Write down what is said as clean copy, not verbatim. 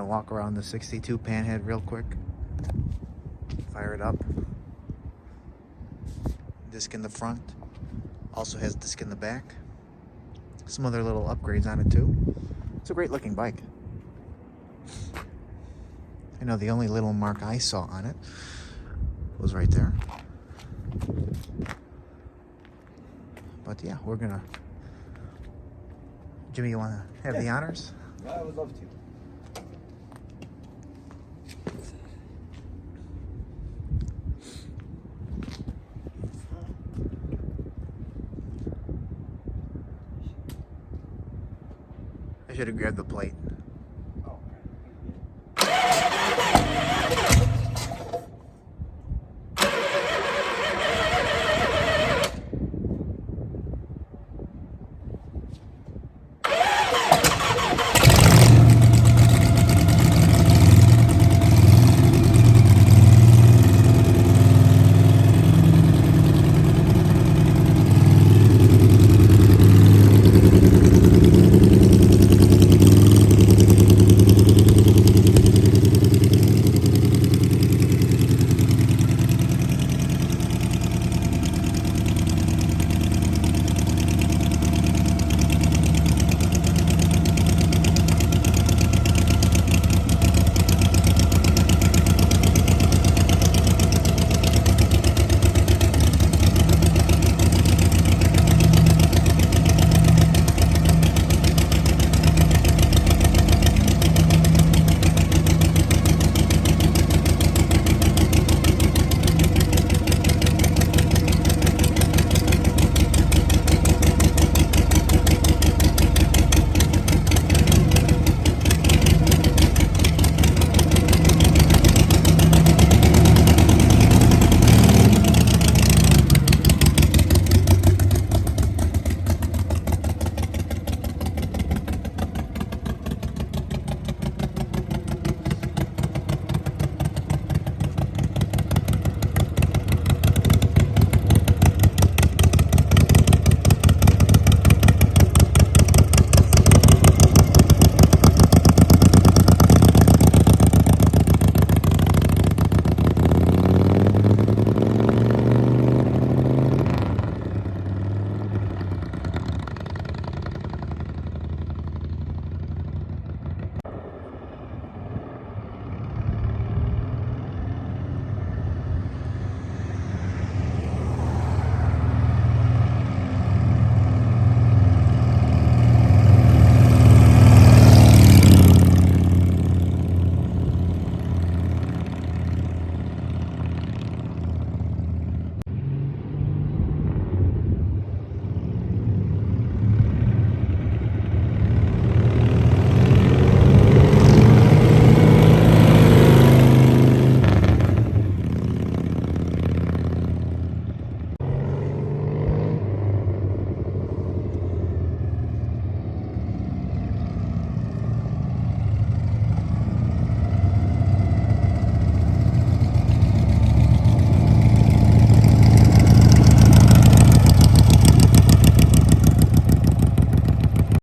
Gonna walk around the 62 Panhead real quick. Fire it up. Disc in the front. Also has disc in the back. Some other little upgrades on it too. It's a great looking bike. I know the only little mark I saw on it was right there. But yeah, we're gonna... Jimmy, you wanna have the honors? Yeah, I would love to. I should have grabbed the plate.